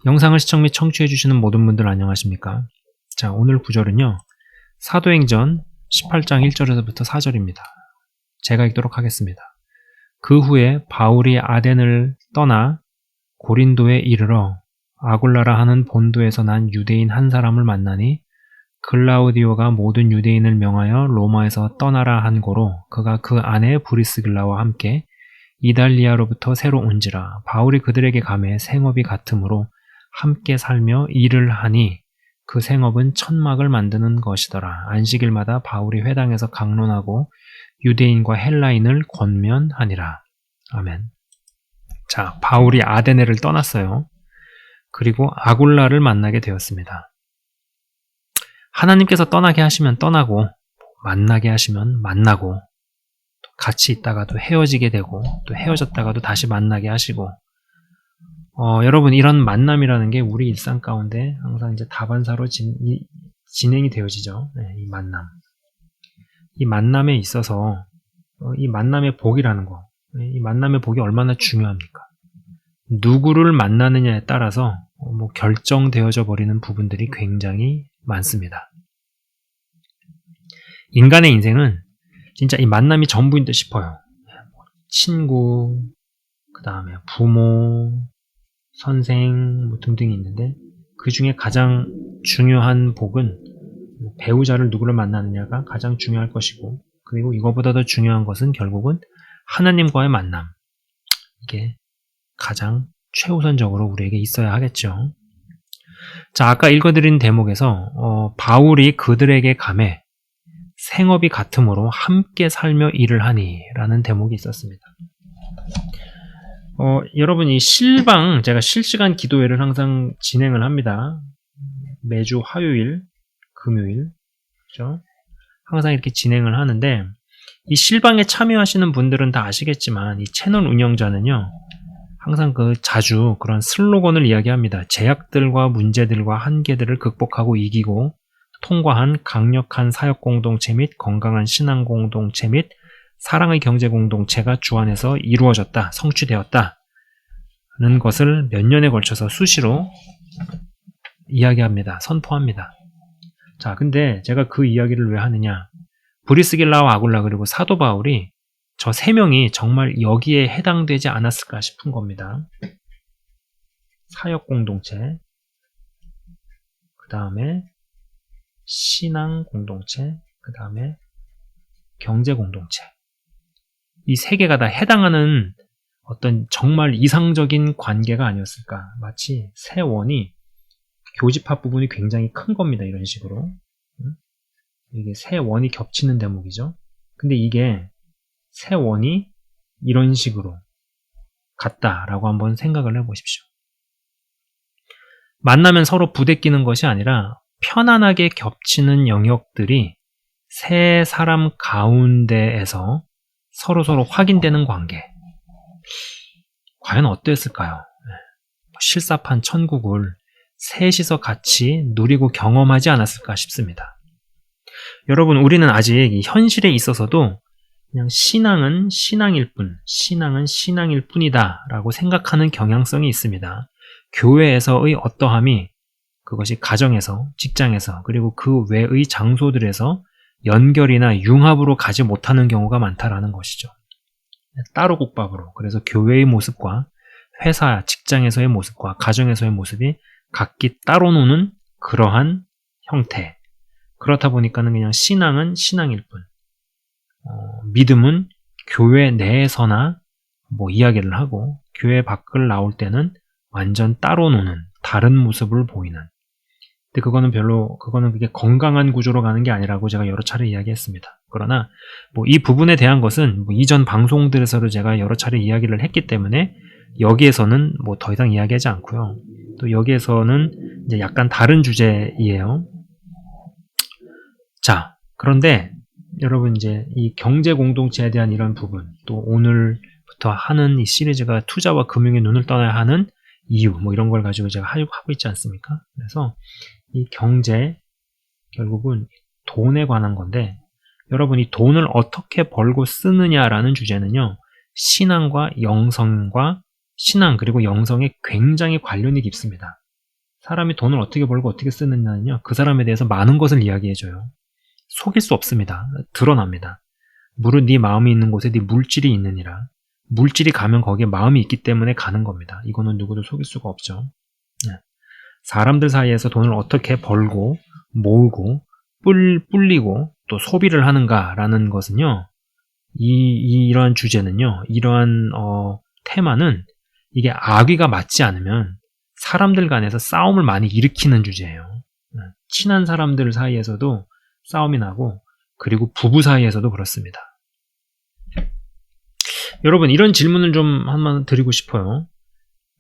영상을 시청 및 청취해주시는 모든 분들 안녕하십니까? 자, 오늘 구절은요, 사도행전 18장 1절에서부터 4절입니다. 제가 읽도록 하겠습니다. 그 후에 바울이 아덴을 떠나 고린도에 이르러 아굴라라 하는 본도에서 난 유대인 한 사람을 만나니 글라우디오가 모든 유대인을 명하여 로마에서 떠나라 한 고로 그가 그 아내 브리스길라와 함께 이달리아로부터 새로 온지라. 바울이 그들에게 가매 생업이 같으므로 함께 살며 일을 하니 그 생업은 천막을 만드는 것이더라. 안식일마다 바울이 회당에서 강론하고 유대인과 헬라인을 권면하니라. 아멘. 자, 바울이 아데네를 떠났어요. 그리고 아굴라를 만나게 되었습니다. 하나님께서 떠나게 하시면 떠나고, 만나게 하시면 만나고, 같이 있다가도 헤어지게 되고, 또 헤어졌다가도 다시 만나게 하시고, 여러분, 이런 만남이라는 게 우리 일상 가운데 항상 이제 다반사로 진행이 되어지죠. 네, 이 만남. 이 만남에 있어서, 이 만남의 복이라는 거, 이 만남의 복이 얼마나 중요합니까? 누구를 만나느냐에 따라서 결정되어져 버리는 부분들이 굉장히 많습니다. 인간의 인생은 진짜 이 만남이 전부인 듯 싶어요. 친구, 그 다음에 부모, 선생 등등이 있는데 그 중에 가장 중요한 복은 배우자를 누구를 만나느냐가 가장 중요할 것이고, 그리고 이거보다 더 중요한 것은 결국은 하나님과의 만남. 이게 가장 최우선적으로 우리에게 있어야 하겠죠. 자, 아까 읽어드린 대목에서 바울이 그들에게 가매 생업이 같으므로 함께 살며 일을 하니 라는 대목이 있었습니다. 여러분, 이 실방, 제가 실시간 기도회를 항상 진행을 합니다. 매주 화요일, 금요일, 그렇죠? 항상 이렇게 진행을 하는데, 이 실방에 참여하시는 분들은 다 아시겠지만, 이 채널 운영자는요, 항상 자주 그런 슬로건을 이야기합니다. 제약들과 문제들과 한계들을 극복하고 이기고, 통과한 강력한 사역 공동체 및 건강한 신앙 공동체 및 사랑의 경제 공동체가 주 안에서 이루어졌다, 성취되었다 는 것을 몇 년에 걸쳐서 수시로 이야기합니다. 선포합니다. 자, 근데 제가 그 이야기를 왜 하느냐? 브리스길라와 아굴라 그리고 사도 바울이 저 세 명이 정말 여기에 해당되지 않았을까 싶은 겁니다. 사역 공동체, 그 다음에 신앙 공동체, 그 다음에 경제 공동체. 이 세 개가 다 해당하는 어떤 정말 이상적인 관계가 아니었을까. 마치 세 원이 교집합 부분이 굉장히 큰 겁니다. 이런 식으로. 이게 세 원이 겹치는 대목이죠. 근데 이게 세 원이 이런 식으로 같다라고 한번 생각을 해보십시오. 만나면 서로 부대끼는 것이 아니라 편안하게 겹치는 영역들이 세 사람 가운데에서 서로 확인되는 관계. 과연 어땠을까요? 실사판 천국을 셋이서 같이 누리고 경험하지 않았을까 싶습니다. 여러분, 우리는 아직 이 현실에 있어서도 그냥 신앙은 신앙일 뿐이다 라고 생각하는 경향성이 있습니다. 교회에서의 어떠함이 그것이 가정에서, 직장에서, 그리고 그 외의 장소들에서 연결이나 융합으로 가지 못하는 경우가 많다라는 것이죠. 따로 국밥으로. 그래서 교회의 모습과 회사, 직장에서의 모습과 가정에서의 모습이 각기 따로 노는 그러한 형태. 그렇다 보니까는 그냥 신앙은 신앙일 뿐. 믿음은 교회 내에서나 이야기를 하고 교회 밖을 나올 때는 완전 따로 노는 다른 모습을 보이는. 근데 그거는 그게 건강한 구조로 가는 게 아니라고 제가 여러 차례 이야기했습니다. 그러나 이 부분에 대한 것은 이전 방송들에서도 제가 여러 차례 이야기를 했기 때문에 여기에서는 더 이상 이야기하지 않고요. 또 여기에서는 이제 약간 다른 주제이에요. 자, 그런데 여러분, 이제 이 경제 공동체에 대한 이런 부분, 또 오늘부터 하는 이 시리즈가 투자와 금융의 눈을 떠나야 하는 이유, 이런 걸 가지고 제가 하고 있지 않습니까? 그래서 이 경제, 결국은 돈에 관한 건데, 여러분, 이 돈을 어떻게 벌고 쓰느냐라는 주제는요, 신앙 그리고 영성에 굉장히 관련이 깊습니다. 사람이 돈을 어떻게 벌고 어떻게 쓰느냐는요, 그 사람에 대해서 많은 것을 이야기해줘요. 속일 수 없습니다. 드러납니다. 물은 네 마음이 있는 곳에 네 물질이 있느니라. 물질이 가면 거기에 마음이 있기 때문에 가는 겁니다. 이거는 누구도 속일 수가 없죠. 사람들 사이에서 돈을 어떻게 벌고 모으고 불리고 또 소비를 하는가라는 것은요, 이러한 주제는요, 이러한 테마는 이게 악의가 맞지 않으면 사람들 간에서 싸움을 많이 일으키는 주제예요. 친한 사람들 사이에서도 싸움이 나고, 그리고 부부 사이에서도 그렇습니다. 여러분, 이런 질문을 좀 한번 드리고 싶어요.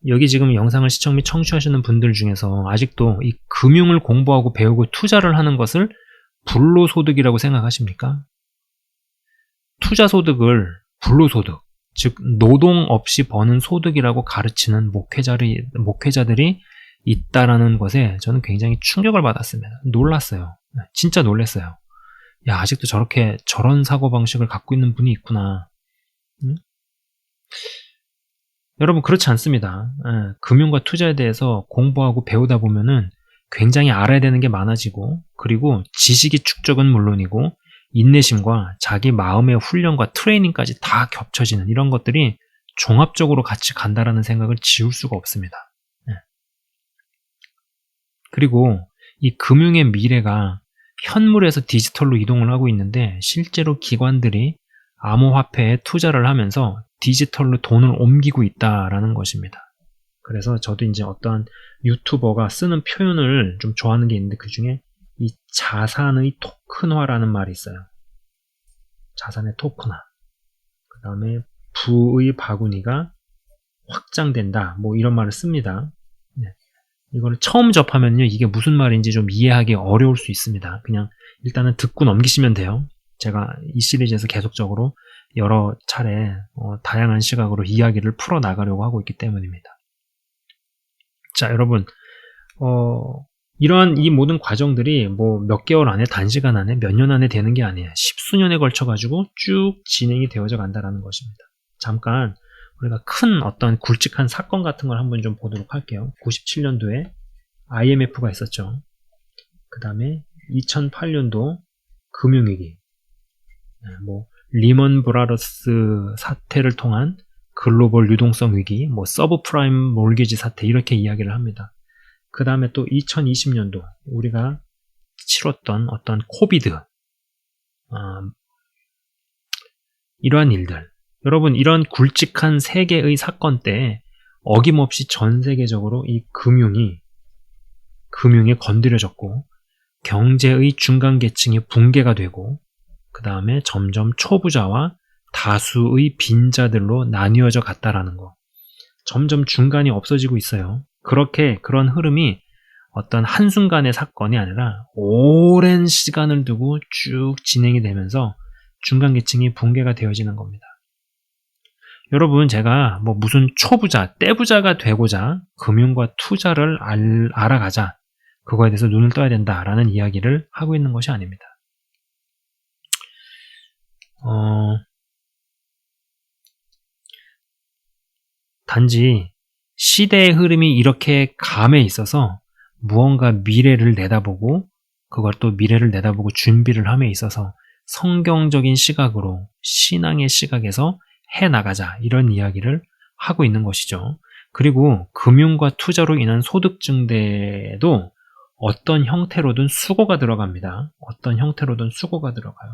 여기 지금 영상을 시청 및 청취하시는 분들 중에서 아직도 이 금융을 공부하고 배우고 투자를 하는 것을 불로소득이라고 생각하십니까? 투자소득을 불로소득, 즉 노동 없이 버는 소득이라고 가르치는 목회자들이 있다라는 것에 저는 굉장히 충격을 받았습니다. 놀랐어요. 진짜 놀랐어요. 야, 아직도 저런 사고방식을 갖고 있는 분이 있구나. 응? 여러분, 그렇지 않습니다. 금융과 투자에 대해서 공부하고 배우다 보면은 굉장히 알아야 되는 게 많아지고, 그리고 지식의 축적은 물론이고 인내심과 자기 마음의 훈련과 트레이닝까지 다 겹쳐지는 이런 것들이 종합적으로 같이 간다라는 생각을 지울 수가 없습니다. 그리고 이 금융의 미래가 현물에서 디지털로 이동을 하고 있는데, 실제로 기관들이 암호화폐에 투자를 하면서 디지털로 돈을 옮기고 있다라는 것입니다. 그래서 저도 이제 어떠한 유튜버가 쓰는 표현을 좀 좋아하는 게 있는데, 그 중에 이 자산의 토큰화라는 말이 있어요. 자산의 토큰화. 그 다음에 부의 바구니가 확장된다. 뭐 이런 말을 씁니다. 이거를 처음 접하면요, 이게 무슨 말인지 좀 이해하기 어려울 수 있습니다. 그냥 일단은 듣고 넘기시면 돼요. 제가 이 시리즈에서 계속적으로 여러 차례 다양한 시각으로 이야기를 풀어나가려고 하고 있기 때문입니다. 자, 여러분, 이러한 이 모든 과정들이 뭐 몇 개월 안에, 단시간 안에, 몇 년 안에 되는 게 아니에요. 십수년에 걸쳐가지고 쭉 진행이 되어져 간다는 것입니다. 잠깐 우리가 큰 어떤 굵직한 사건 같은 걸 한번 좀 보도록 할게요. 97년도에 IMF가 있었죠. 그 다음에 2008년도 금융위기, 뭐 리먼 브라더스 사태를 통한 글로벌 유동성 위기, 뭐 서브프라임 몰기지 사태, 이렇게 이야기를 합니다. 그 다음에 또 2020년도 우리가 치렀던 어떤 코비드, 이러한 일들. 여러분, 이런 굵직한 세 개의 사건 때 어김없이 전 세계적으로 이 금융에 건드려졌고, 경제의 중간 계층이 붕괴가 되고, 그 다음에 점점 초부자와 다수의 빈자들로 나뉘어져 갔다라는 거. 점점 중간이 없어지고 있어요. 그런 흐름이 어떤 한순간의 사건이 아니라 오랜 시간을 두고 쭉 진행이 되면서 중간 계층이 붕괴가 되어지는 겁니다. 여러분, 제가 뭐 무슨 초부자, 떼부자가 되고자 금융과 투자를 알아가자, 그거에 대해서 눈을 떠야 된다라는 이야기를 하고 있는 것이 아닙니다. 단지 시대의 흐름이 이렇게 감에 있어서 무언가 미래를 내다보고, 그걸 또 미래를 내다보고 준비를 함에 있어서 성경적인 시각으로, 신앙의 시각에서 해나가자, 이런 이야기를 하고 있는 것이죠. 그리고 금융과 투자로 인한 소득 증대에도 어떤 형태로든 수고가 들어갑니다. 어떤 형태로든 수고가 들어가요.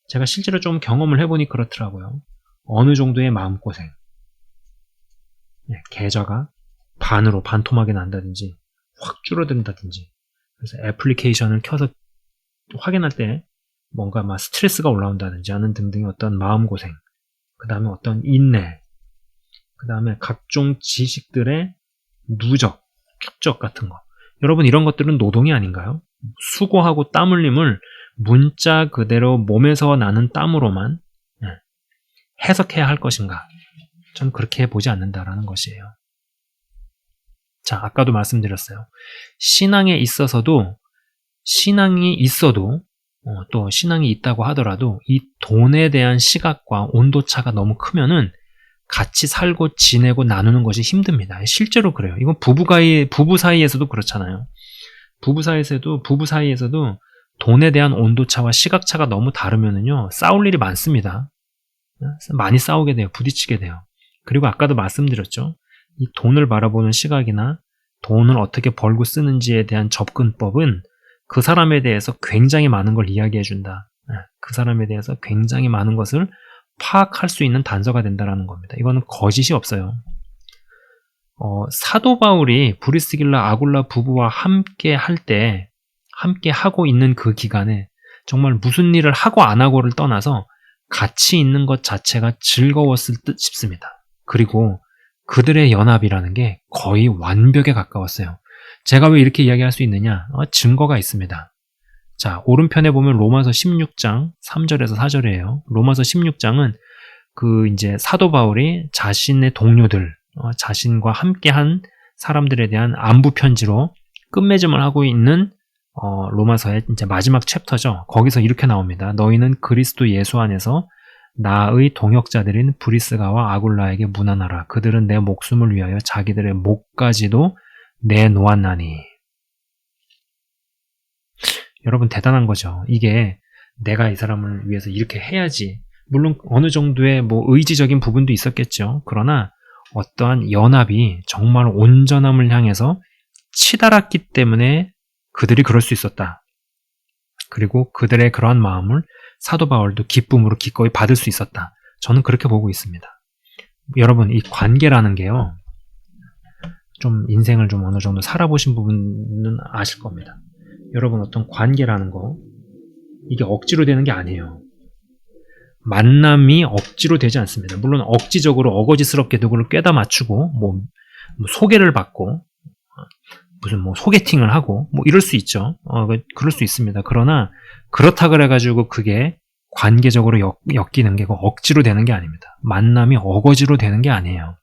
제가 실제로 좀 경험을 해보니 그렇더라고요. 어느 정도의 마음고생, 계좌가 반토막이 난다든지 확 줄어든다든지, 그래서 애플리케이션을 켜서 확인할 때 뭔가 막 스트레스가 올라온다든지 하는 등등의 어떤 마음고생, 그 다음에 어떤 인내, 그 다음에 각종 지식들의 누적, 축적 같은 거. 여러분, 이런 것들은 노동이 아닌가요? 수고하고 땀 흘림을 문자 그대로 몸에서 나는 땀으로만 해석해야 할 것인가? 전 그렇게 보지 않는다라는 것이에요. 자, 아까도 말씀드렸어요. 신앙이 있어도 또 신앙이 있다고 하더라도 이 돈에 대한 시각과 온도차가 너무 크면은 같이 살고 지내고 나누는 것이 힘듭니다. 실제로 그래요. 이건 부부 사이에서도 그렇잖아요. 부부 사이에서도 돈에 대한 온도차와 시각차가 너무 다르면은요, 싸울 일이 많습니다. 많이 싸우게 돼요. 부딪히게 돼요. 그리고 아까도 말씀드렸죠. 이 돈을 바라보는 시각이나 돈을 어떻게 벌고 쓰는지에 대한 접근법은 그 사람에 대해서 굉장히 많은 걸 이야기해 준다. 그 사람에 대해서 굉장히 많은 것을 파악할 수 있는 단서가 된다는 겁니다. 이거는 거짓이 없어요. 사도 바울이 브리스길라 아굴라 부부와 함께 하고 있는 그 기간에 정말 무슨 일을 하고 안 하고를 떠나서 같이 있는 것 자체가 즐거웠을 듯 싶습니다. 그리고 그들의 연합이라는 게 거의 완벽에 가까웠어요. 제가 왜 이렇게 이야기할 수 있느냐? 증거가 있습니다. 자, 오른편에 보면 로마서 16장 3절에서 4절이에요. 로마서 16장은 이제 사도 바울이 자신의 동료들, 자신과 함께한 사람들에 대한 안부 편지로 끝맺음을 하고 있는 로마서의 이제 마지막 챕터죠. 거기서 이렇게 나옵니다. 너희는 그리스도 예수 안에서 나의 동역자들인 브리스가와 아굴라에게 문안하라. 그들은 내 목숨을 위하여 자기들의 목까지도 내놓았나니. 여러분 대단한 거죠. 이게 내가 이 사람을 위해서 이렇게 해야지. 물론 어느 정도의 의지적인 부분도 있었겠죠. 그러나 어떠한 연합이 정말 온전함을 향해서 치달았기 때문에 그들이 그럴 수 있었다. 그리고 그들의 그러한 마음을 사도 바울도 기쁨으로 기꺼이 받을 수 있었다. 저는 그렇게 보고 있습니다. 여러분, 이 관계라는 게요, 좀 인생을 좀 어느 정도 살아보신 부분은 아실 겁니다. 여러분, 어떤 관계라는 거, 이게 억지로 되는 게 아니에요. 만남이 억지로 되지 않습니다. 물론 억지적으로 어거지스럽게 누구를 꿰다 맞추고 소개를 받고 무슨 소개팅을 하고 이럴 수 있죠. 그럴 수 있습니다. 그러나 그렇다 그래가지고 그게 관계적으로 엮이는 게 억지로 되는 게 아닙니다. 만남이 어거지로 되는 게 아니에요.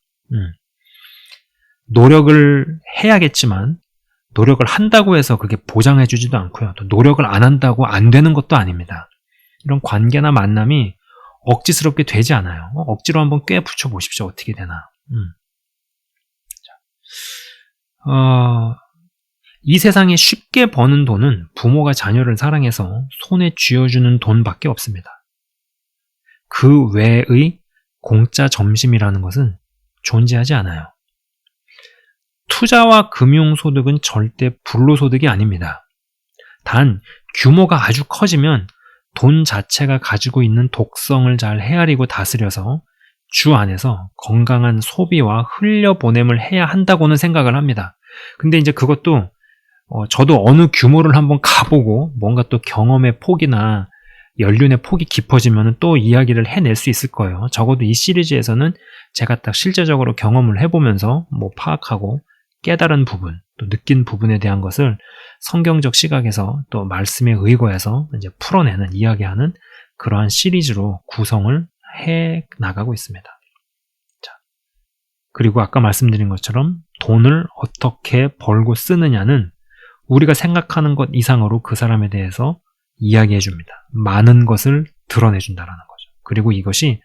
노력을 해야겠지만 노력을 한다고 해서 그게 보장해주지도 않고요. 또 노력을 안 한다고 안 되는 것도 아닙니다. 이런 관계나 만남이 억지스럽게 되지 않아요. 억지로 한번 꽤 붙여보십시오. 어떻게 되나. 이 세상에 쉽게 버는 돈은 부모가 자녀를 사랑해서 손에 쥐어주는 돈밖에 없습니다. 그 외의 공짜 점심이라는 것은 존재하지 않아요. 투자와 금융소득은 절대 불로소득이 아닙니다. 단 규모가 아주 커지면 돈 자체가 가지고 있는 독성을 잘 헤아리고 다스려서 주 안에서 건강한 소비와 흘려보냄을 해야 한다고는 생각을 합니다. 근데 이제 그것도 저도 어느 규모를 한번 가보고 뭔가 또 경험의 폭이나 연륜의 폭이 깊어지면 또 이야기를 해낼 수 있을 거예요. 적어도 이 시리즈에서는 제가 딱 실제적으로 경험을 해보면서 파악하고 깨달은 부분, 또 느낀 부분에 대한 것을 성경적 시각에서 또 말씀에 의거해서 이제 풀어내는, 이야기하는 그러한 시리즈로 구성을 해 나가고 있습니다. 자, 그리고 아까 말씀드린 것처럼 돈을 어떻게 벌고 쓰느냐는 우리가 생각하는 것 이상으로 그 사람에 대해서 이야기해 줍니다. 많은 것을 드러내 준다라는 거죠. 그리고 이것이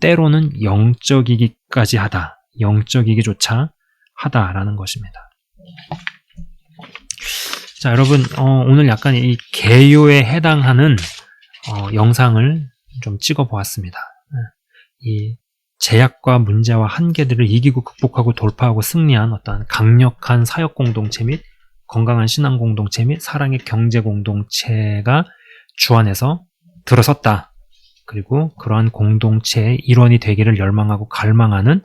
때로는 영적이기까지 하다, 영적이기조차 하다라는 것입니다. 자, 여러분, 오늘 약간 이 개요에 해당하는 영상을 좀 찍어 보았습니다. 이 제약과 문제와 한계들을 이기고 극복하고 돌파하고 승리한 어떤 강력한 사역 공동체 및 건강한 신앙 공동체 및 사랑의 경제 공동체가 주 안에서 들어섰다. 그리고 그러한 공동체의 일원이 되기를 열망하고 갈망하는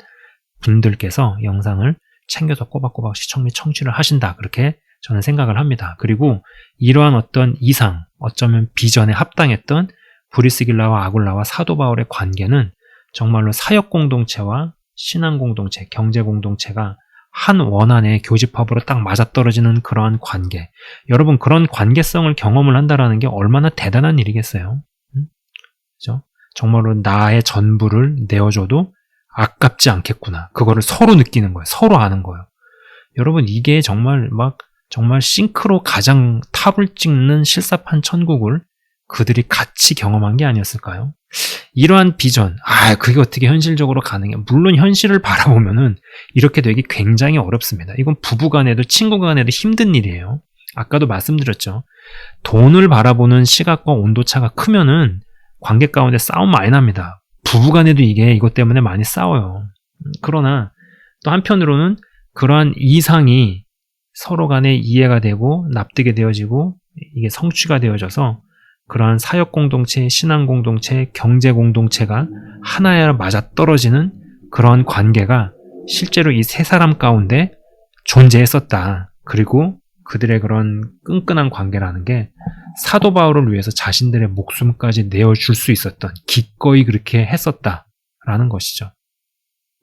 분들께서 영상을 챙겨서 꼬박꼬박 시청 및 청취를 하신다. 그렇게 저는 생각을 합니다. 그리고 이러한 어떤 이상, 어쩌면 비전에 합당했던 브리스길라와 아굴라와 사도 바울의 관계는 정말로 사역 공동체와 신앙 공동체, 경제 공동체가 한 원안의 교집합으로 딱 맞아떨어지는 그러한 관계. 여러분, 그런 관계성을 경험을 한다는 게 얼마나 대단한 일이겠어요. 그죠? 정말로 나의 전부를 내어줘도 아깝지 않겠구나. 그거를 서로 느끼는 거예요. 서로 아는 거예요. 여러분, 이게 정말 싱크로 가장 탑을 찍는 실사판 천국을 그들이 같이 경험한 게 아니었을까요? 이러한 비전, 그게 어떻게 현실적으로 가능해? 물론 현실을 바라보면은 이렇게 되기 굉장히 어렵습니다. 이건 부부간에도 친구간에도 힘든 일이에요. 아까도 말씀드렸죠. 돈을 바라보는 시각과 온도차가 크면은 관계 가운데 싸움 많이 납니다. 부부간에도 이것 때문에 많이 싸워요. 그러나 또 한편으로는 그러한 이상이 서로 간에 이해가 되고 납득이 되어지고 이게 성취가 되어져서 그러한 사역 공동체, 신앙 공동체, 경제 공동체가 하나에 맞아떨어지는 그런 관계가 실제로 이 세 사람 가운데 존재했었다. 그리고 그들의 그런 끈끈한 관계라는 게 사도 바울을 위해서 자신들의 목숨까지 내어줄 수 있었던, 기꺼이 그렇게 했었다라는 것이죠.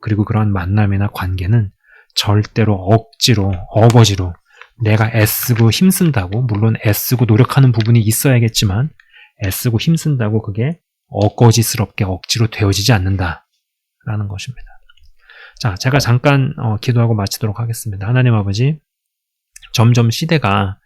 그리고 그런 만남이나 관계는 절대로 억지로, 어거지로 내가 애쓰고 힘쓴다고, 물론 애쓰고 노력하는 부분이 있어야겠지만 애쓰고 힘쓴다고 그게 어거지스럽게 억지로 되어지지 않는다라는 것입니다. 자, 제가 잠깐 기도하고 마치도록 하겠습니다. 하나님 아버지, 점점 시대가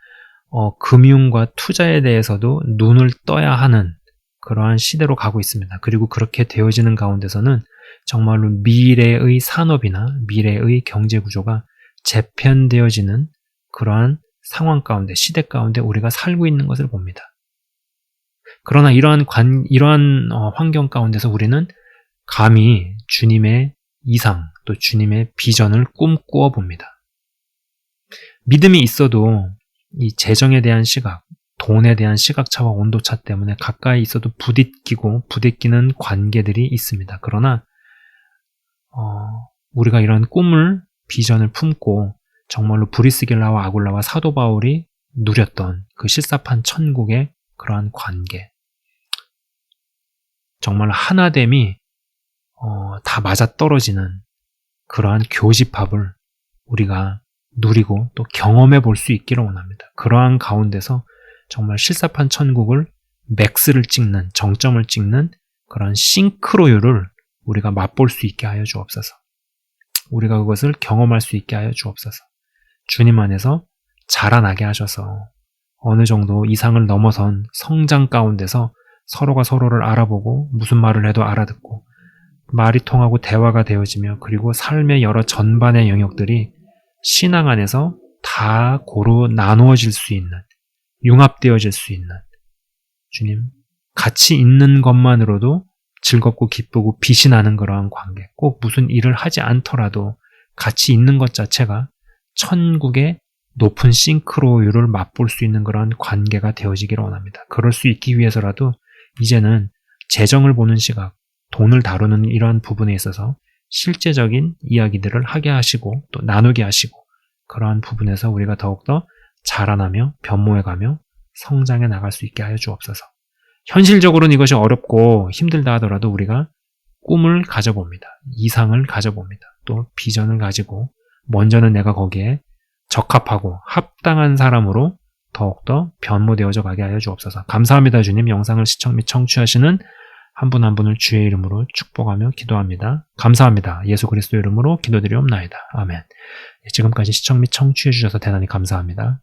금융과 투자에 대해서도 눈을 떠야 하는 그러한 시대로 가고 있습니다. 그리고 그렇게 되어지는 가운데서는 정말로 미래의 산업이나 미래의 경제 구조가 재편되어지는 그러한 상황 가운데, 시대 가운데 우리가 살고 있는 것을 봅니다. 그러나 이러한 환경 가운데서 우리는 감히 주님의 이상, 또 주님의 비전을 꿈꾸어 봅니다. 믿음이 있어도 이 재정에 대한 시각, 돈에 대한 시각차와 온도차 때문에 가까이 있어도 부딪히는 관계들이 있습니다. 그러나 우리가 이런 꿈을, 비전을 품고 정말로 브리스길라와 아굴라와 사도 바울이 누렸던 그 실사판 천국의 그러한 관계, 정말 하나됨이 다 맞아떨어지는 그러한 교집합을 우리가 누리고 또 경험해 볼 수 있기를 원합니다. 그러한 가운데서 정말 실사판 천국을 맥스를 찍는, 정점을 찍는 그런 싱크로율을 우리가 맛볼 수 있게 하여 주옵소서. 우리가 그것을 경험할 수 있게 하여 주옵소서. 주님 안에서 자라나게 하셔서 어느 정도 이상을 넘어선 성장 가운데서 서로가 서로를 알아보고 무슨 말을 해도 알아듣고 말이 통하고 대화가 되어지며, 그리고 삶의 여러 전반의 영역들이 신앙 안에서 다 고루 나누어질 수 있는, 융합되어질 수 있는, 주님, 같이 있는 것만으로도 즐겁고 기쁘고 빛이 나는 그러한 관계, 꼭 무슨 일을 하지 않더라도 같이 있는 것 자체가 천국의 높은 싱크로율을 맛볼 수 있는 그런 관계가 되어지기를 원합니다. 그럴 수 있기 위해서라도 이제는 재정을 보는 시각, 돈을 다루는 이러한 부분에 있어서 실제적인 이야기들을 하게 하시고 또 나누게 하시고, 그러한 부분에서 우리가 더욱더 자라나며 변모해가며 성장해 나갈 수 있게 하여 주옵소서. 현실적으로는 이것이 어렵고 힘들다 하더라도 우리가 꿈을 가져봅니다. 이상을 가져봅니다. 또 비전을 가지고 먼저는 내가 거기에 적합하고 합당한 사람으로 더욱더 변모되어져 가게 하여 주옵소서. 감사합니다. 주님, 영상을 시청 및 청취하시는 한 분 한 분을 주의 이름으로 축복하며 기도합니다. 감사합니다. 예수 그리스도 이름으로 기도드리옵나이다. 아멘. 지금까지 시청 및 청취해 주셔서 대단히 감사합니다.